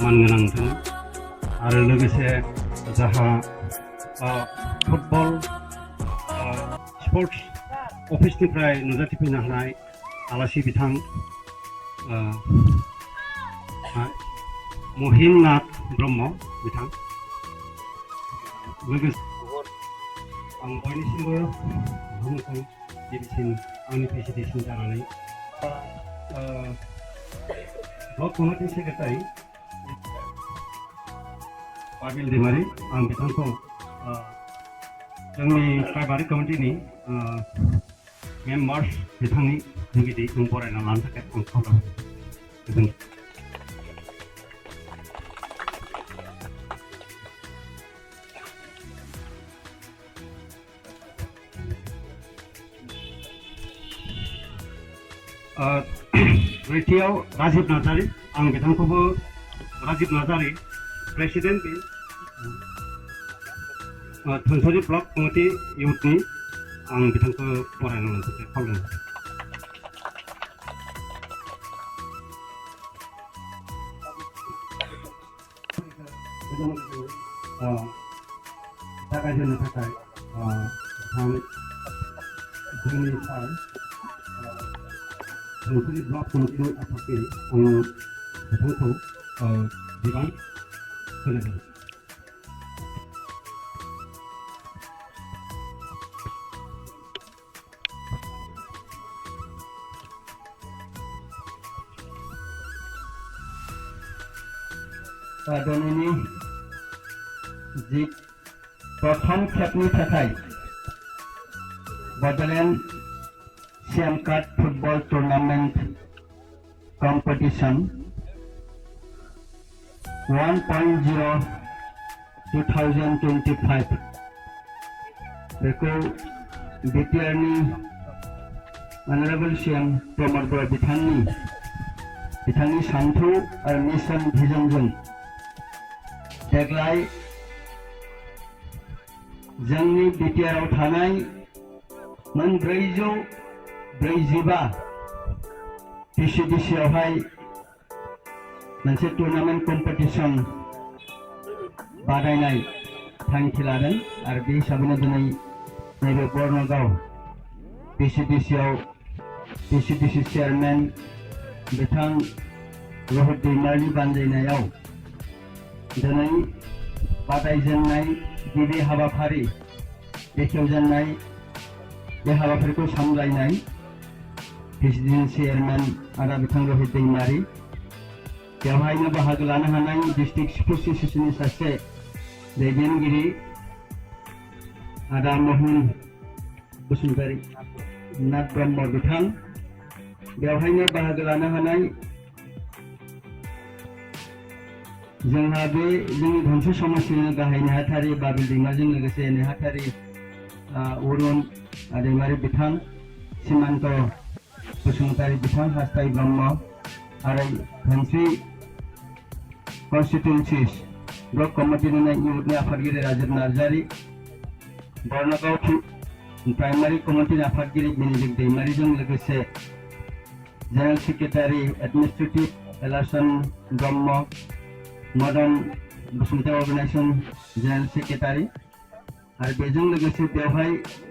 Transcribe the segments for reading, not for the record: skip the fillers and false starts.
मानगोनां आरो लोगोसे जाहा फुटबल स्पर्ट्स अफिसनिफ्राय नुजाथिफैनो हानाय आलासि बिथां महिनाथ ब्रह्म बिथां लोगोसे आं बयनिसिमबो बुहुमखौ गिबिसिन आंनि प्रेसिडेन्ट जानानै ब्लक कमिटि सेक्रेटारि पाबिल दैमारि आं बिथांखौ जोंनि प्राइमारि कमिटिनि मेम्बार्स बिथांनि जुगिदि जों बरायना लानो थाखाय आं खावलायो। नैथियाव राजीव नार्जारी आं बिथांखौबो Rajiv Narzary president Dhansiri block committee इउथनि आं बिथांखौ बरायना लानो थाखाय खावलायो। जागायजेननो थाखाय जोंनि सार धनसुरी ब्लक कमिटिनि आफादगिरि आं बिथांखौ बिबान होनाय जाबाय। दिनैनि जि प्रथम खेबनि थाखाय Bodoland CM Cup football tournament competition 1.0 2025 बेखौ बिटिआरनि अनरेबल CM प्रमोद बर' बिथांनि सान्थौ आरो मिशन भिजनजों देग्लाय जोंनि बिटिआरआव थानाय मोन 445 PCDCआवहाय मोनसे टुर्नामेंट कम्पिटिशन बादायनाय थांखि लादों आरो बे हिसाबैनो दिनै नैबे बर्नगाव PCDCआव PCDC चेयारमेन बिथां रहित दैमारिनि बानजायनायाव दिनै बादायजेननाय गिबि हाबाफारि बेखेवजेननाय बे हाबाफारिखौ सामलायनाय प्रेसिडेन्ट चेयारमेन आदा बिथां रहित दैमारि बेवहायनो बाहागो लानो हानाय डिस्ट्रिक्ट स्पर्ट्स एसोसिएशननि सासे दैदेनगिरि आदा महिन बसुमतारी नाथ ब्रह्म बिथां बेवहायनो बाहागो लानो हानाय जोंहा बे जोंनि धनसुरी समस्टिनि गाहाय नेहाथारि बाबिल दैमारिजों लोगोसे नेहाथारि अरुण दैमारि बिथां सीमान्त बसुमतारी बिथां हास्थाय ब्रह्म आरो धनसुरी कन्स्टिट्युएन्सिस ब्लक कमिटिनि इउथनि आफादगिरि राजीव नार्जारी बर्नगाव प्राइमारि कमिटिनि आफादगिरि बेनिदिक दैमारिजों लोगोसे जेनेरेल सेक्रेटारि एडमिनिस्ट्रेटिभ एलासन ब्रह्म Madan Basumatary organisation general secretary और बेजों लोगोसे बेवहाय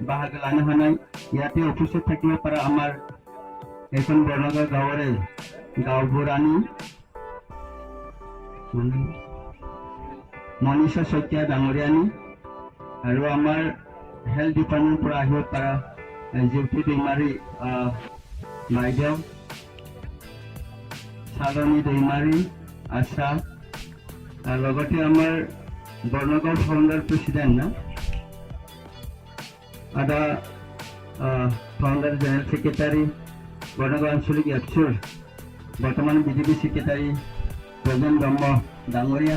बाहागो लानो हानाय ইয়াতে অফিসে থাকিব পাৰা আমাৰ এখন বৰ্ণগাঁও গাঁৱৰে গাঁওবুঢ়ানী মনীষা শইকীয়া ডাঙৰীয়ানী আৰু আমাৰ হেল্থ ডিপাৰ্টমেণ্ট পৰা আহিব পাৰা জিউতি दैमारि বাইদেউ সাগনী दैमारि आशा और लगते आमार बर्नगाँव फाउंडार प्रेसिडेंट ना आदा फाउंडार जेनेरेल सेक्रेटारि बर्नगाँव आंचलिक एबसुर बर्तमान बीजेपी सेक्रेटारि प्रजेन ब्रह्म डांगरिया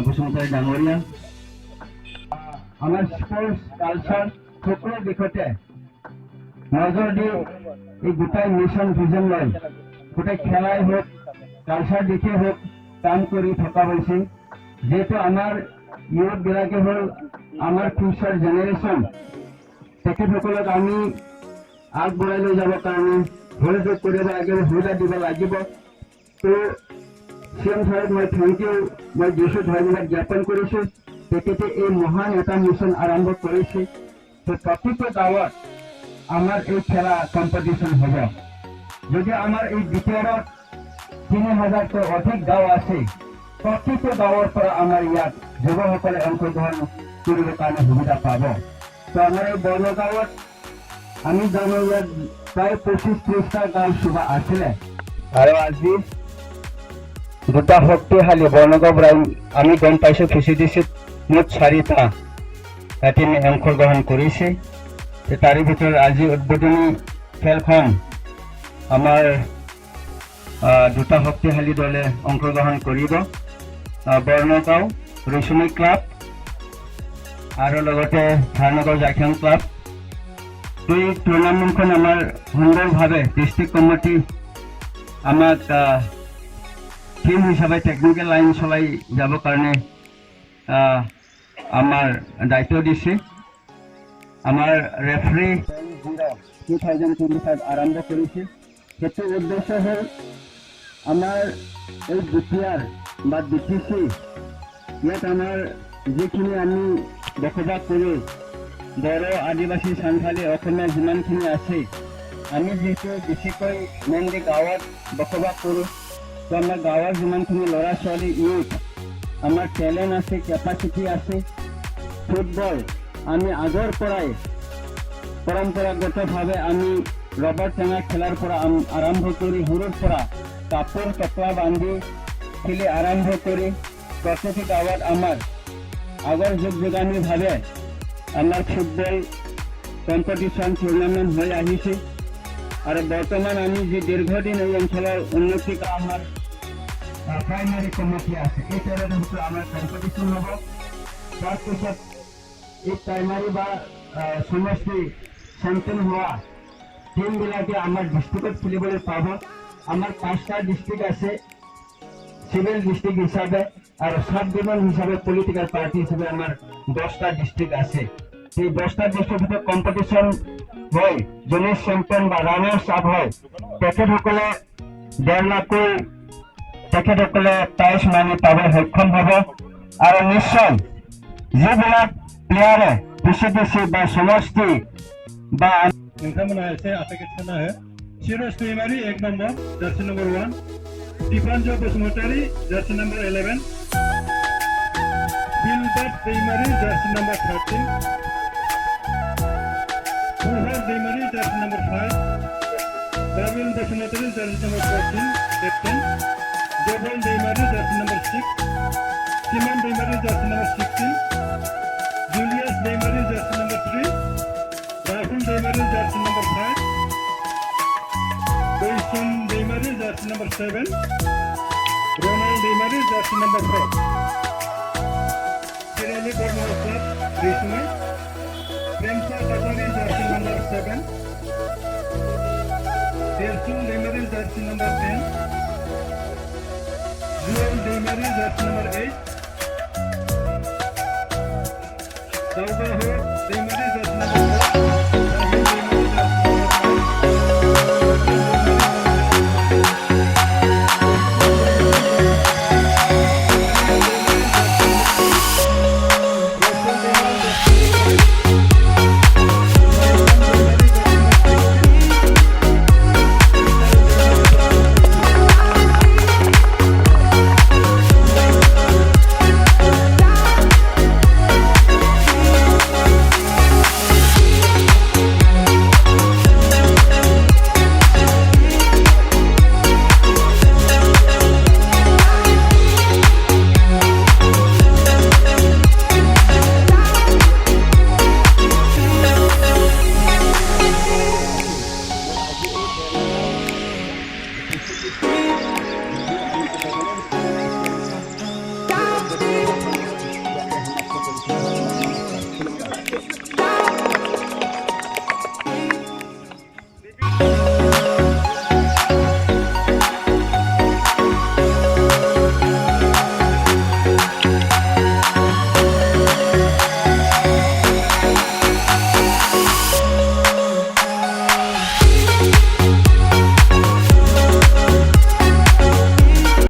बसुमतारी डांगरिया आमार स्पोर्ट्स कालचार सकलो दिखते नजर दी गोटाई मिशन भिजन लय गोटाई खेलाई होक कालचार दिखे होक काम करी थका হৈছে जेहेतु आमार यूथ बिलाके हल आमार फ्यूचार जेनेरेशन तेखेतসকলক আমি আগবঢ়াই লৈ যাব কাৰণে ভৰিযোগ কৰিব লাগে সুবিধা দিব লাগিব। তো CM সাহেব মই থেংক ইউ মই দিছোঁ, ধন্যবাদ জ্ঞাপন কৰিছোঁ। তেখেতে এই মহান এটা মিছন আৰম্ভ কৰিছে। তো প্ৰতিটো গাঁৱত আমাৰ এই খেলা কম্পিটিশ্যন হ'ব। যদি আমাৰ এই ভিতৰত 3000তকৈ অধিক গাঁও আছে, প্ৰতিটো গাঁৱৰ পৰা আমাৰ ইয়াত যুৱকসকলে অংশগ্ৰহণ কৰিবৰ কাৰণে সুবিধা পাব। তো আমাৰ এই বৰ্ণগাঁৱত আমি জানো ইয়াত প্ৰায় 25-30টা গাঁও সভা আছিলে, আৰু আজি দুটা শক্তিশালী বৰ্ণগাঁও পৰা আমি গম পাইছোঁ PCDCত মুঠ 4টা টিমে অংশগ্ৰহণ কৰিছে। তাৰে ভিতৰত আজি উদ্বোধনী খেলখন আমাৰ দুটা শক্তিশালী দলে অংশগ্ৰহণ কৰিব, বৰ্ণগাঁও ৰচুনী ক্লাব আৰু লগতে ধাৰনগৰ জাইখান ক্লাব। এই টুৰ্ণামেণ্টখন আমাৰ সুন্দৰভাৱে ডিষ্ট্ৰিক্ট কমিটি আমাক টিম হিচাপে টেকনিকেল লাইন চলাই যাবৰ কাৰণে আমাৰ দায়িত্ব দিছে। আমাৰ ৰেফাৰী 2025 আৰম্ভ কৰিছে। সেইটো উদ্দেশ্য হ'ল আমাৰ এই BPR বা DTC ইয়াত আমাৰ যিখিনি আমি বসবাস কৰোঁ, বড়ো, আদিবাসী, সান্থালী, অসমীয়া যিমানখিনি আছে, আমি যিহেতু বেছিকৈ মেইনলি গাঁৱত বসবাস কৰোঁ, তো আমাৰ গাঁৱৰ যিমানখিনি ল'ৰা ছোৱালী ইউথ আমাৰ টেলেণ্ট আছে, কেপাচিটি আছে, ফুটবল আমি আগৰ পৰাই পৰম্পৰাগতভাৱে আমি ৰবাৰ টেঙা খেলাৰ পৰা আৰম্ভ কৰি সৰুৰ পৰা কাপোৰ টকলা বান্ধি খেলি আৰম্ভ কৰি প্ৰতিটো গাঁৱত আমাৰ আগৰ যুগ যুগামীভাৱে আমাৰ ফুটবল কম্পিটিশ্যন টুৰ্ণামেণ্ট হৈ আহিছে। আৰু বৰ্তমান আমি যি দীৰ্ঘদিন এই অঞ্চলৰ উন্নতি আমাৰ প্ৰাইমাৰী কমিটি আছে, এই তেৰটা ভিতৰত আমাৰ কম্পিটিশ্যন হ'ব। তাৰপিছত এই প্ৰাইমাৰী বা সমষ্টি চেম্পিয়ন হোৱা টিমবিলাকে আমাৰ ডিষ্ট্ৰিক্টত খেলিবলৈ পাব। আমাৰ 5টা ডিষ্ট্ৰিক্ট আছে চিভিল ডিষ্ট্ৰিক্ট হিচাপে, আৰু সাব ডিভিজন হিচাপে পলিটিকেল পাৰ্টি হিচাপে আমাৰ 10টা ডিষ্ট্ৰিক্ট আছে। এই 10টা ডিষ্ট্ৰিক্টত কম্পিটিশ্যন হয়, যোনে চেম্পিয়ন বা ৰানাৰ্ছ আপ হয় তেখেতসকলে 1.5 লাখকৈ তেখেতসকলে প্ৰাইজ মানি পাবলৈ সক্ষম হ'ব। আৰু নিশ্চয় যিবিলাক প্লেয়াৰে PCDC বা সমষ্টি বা नोंथांमोना एसे आखाइखौ थिखांना हो। Siraj Daimari 1 number, jersey number 1, Dipanj Basumatary jersey number 11, Bilbad Daimari jersey number 13, Fuhar Daimari jersey number 5, Babil Basumatary jersey number 14, captain, Jabal Daimari jersey number 6, Simon Daimari jersey number 16, Julius Daimari jersey number 3, Rahul Daimari jersey number 5, Baisum Daimari jersey number 7, Ronald Daimari jersey number 4, Kerali Barma club रेसुमे, Premsa Katari jersey number 7, Dersum Daimari jersey number 10, Juel Daimari jersey number 8, Daugaho Daimari